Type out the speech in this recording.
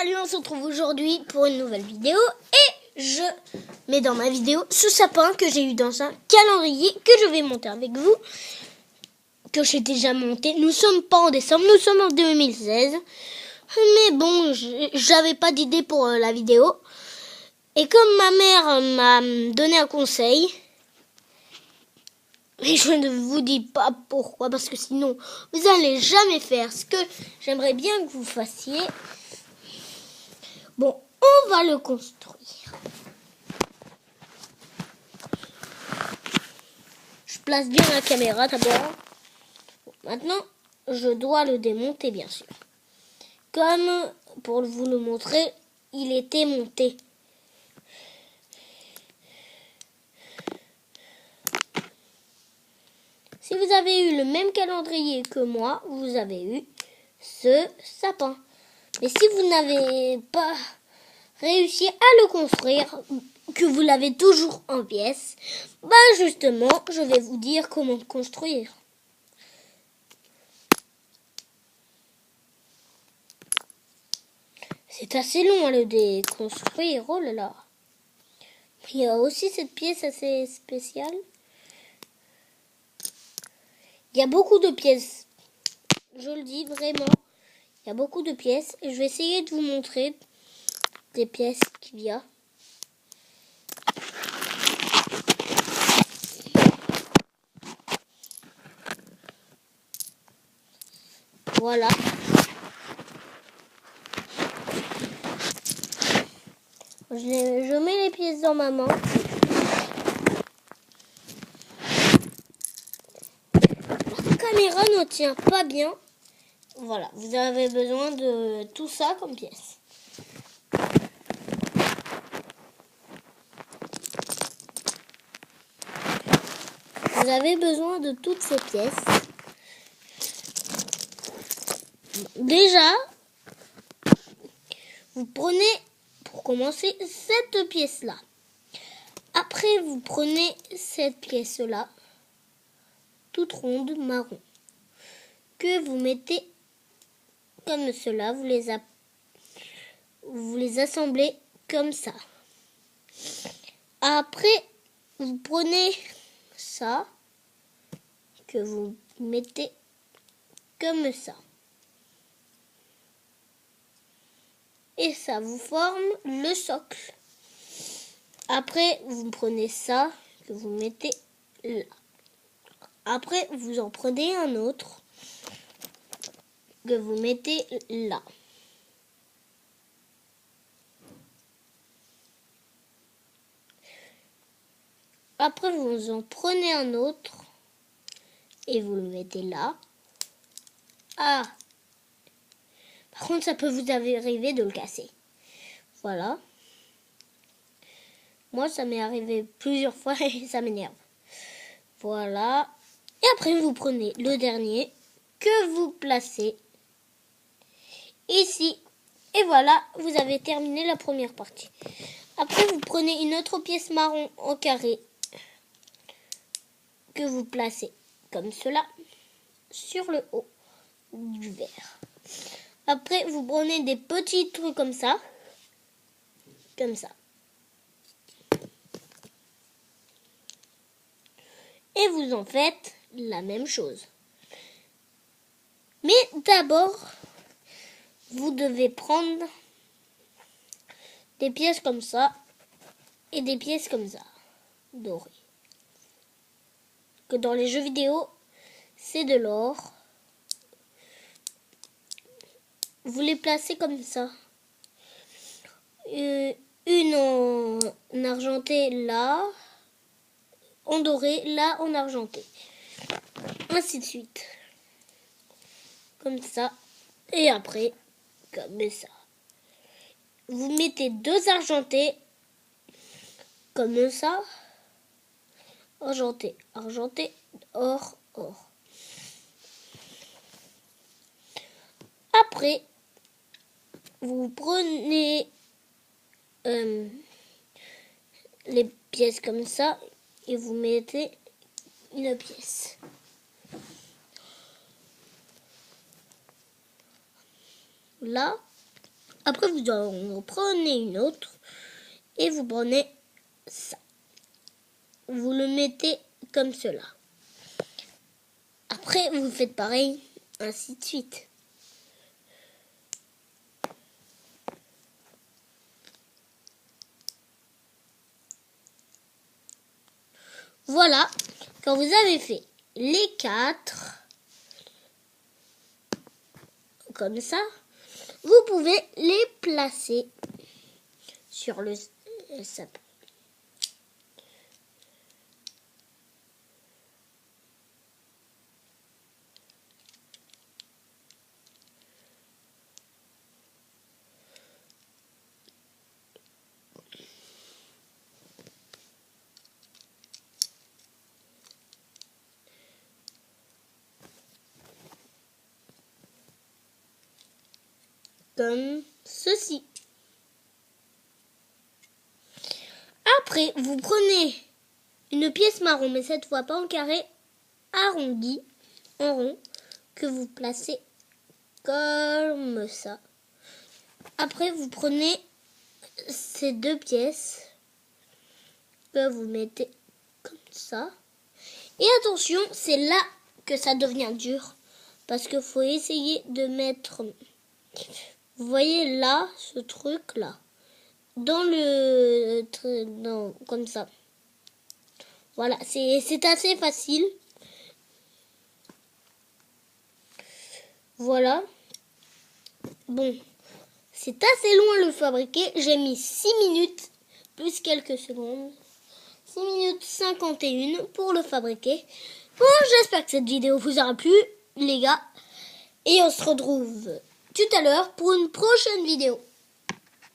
Salut, on se retrouve aujourd'hui pour une nouvelle vidéo et je mets dans ma vidéo ce sapin que j'ai eu dans un calendrier que je vais monter avec vous, que j'ai déjà monté. Nous sommes pas en décembre, nous sommes en 2016, mais bon, j'avais pas d'idée pour la vidéo. Et comme ma mère m'a donné un conseil, mais je ne vous dis pas pourquoi, parce que sinon vous allez jamais faire ce que j'aimerais bien que vous fassiez. Bon, on va le construire. Je place bien la caméra d'abord. Bon, maintenant, je dois le démonter, bien sûr. Comme, pour vous le montrer, il était monté. Si vous avez eu le même calendrier que moi, vous avez eu ce sapin. Mais si vous n'avez pas réussi à le construire, que vous l'avez toujours en pièces, bah justement, je vais vous dire comment le construire. C'est assez long à le déconstruire, oh là là. Il y a aussi cette pièce assez spéciale. Il y a beaucoup de pièces, je le dis vraiment, il y a beaucoup de pièces. Et je vais essayer de vous montrer des pièces qu'il y a. Voilà. Je mets les pièces dans ma main. La caméra ne tient pas bien. Voilà, vous avez besoin de tout ça comme pièce. Vous avez besoin de toutes ces pièces. Déjà, vous prenez, pour commencer, cette pièce-là. Après, vous prenez cette pièce-là, toute ronde, marron, que vous mettez comme cela. Vous les assemblez comme ça. Après, vous prenez ça, que vous mettez comme ça. Et ça vous forme le socle. Après, vous prenez ça, que vous mettez là. Après, vous en prenez un autre, que vous mettez là. Après, vous en prenez un autre, et vous le mettez là. Ah! Par contre, ça peut vous arriver de le casser. Voilà. Moi, ça m'est arrivé plusieurs fois et ça m'énerve. Voilà. Et après, vous prenez le dernier que vous placez ici. Et voilà, vous avez terminé la première partie. Après, vous prenez une autre pièce marron en carré que vous placez comme cela sur le haut du verre. Après, vous prenez des petits trucs comme ça. Comme ça. Et vous en faites la même chose. Mais d'abord, vous devez prendre des pièces comme ça et des pièces comme ça, dorées. Que dans les jeux vidéo, c'est de l'or. Vous les placez comme ça. Une en argenté là, en doré là, en argenté. Ainsi de suite. Comme ça. Et après, comme ça. Vous mettez deux argentés. Comme ça. Argenté, argenté, or, or. Après, vous prenez les pièces comme ça et vous mettez une pièce. Là, Après, vous en prenez une autre et vous prenez ça. Vous le mettez comme cela. Après, vous faites pareil, ainsi de suite. Voilà, quand vous avez fait les 4, comme ça, vous pouvez les placer sur le sapin. Comme ceci. Après, vous prenez une pièce marron, mais cette fois pas en carré, arrondi, en rond, que vous placez comme ça. Après, vous prenez ces 2 pièces que vous mettez comme ça. Et attention, c'est là que ça devient dur, parce qu'il faut essayer de mettre, vous voyez là, ce truc là, dans comme ça. Voilà, c'est assez facile. Voilà. Bon, c'est assez loin le fabriquer. J'ai mis 6 minutes plus quelques secondes. 6 minutes 51 pour le fabriquer. Bon, j'espère que cette vidéo vous aura plu, les gars. Et on se retrouve tout à l'heure pour une prochaine vidéo.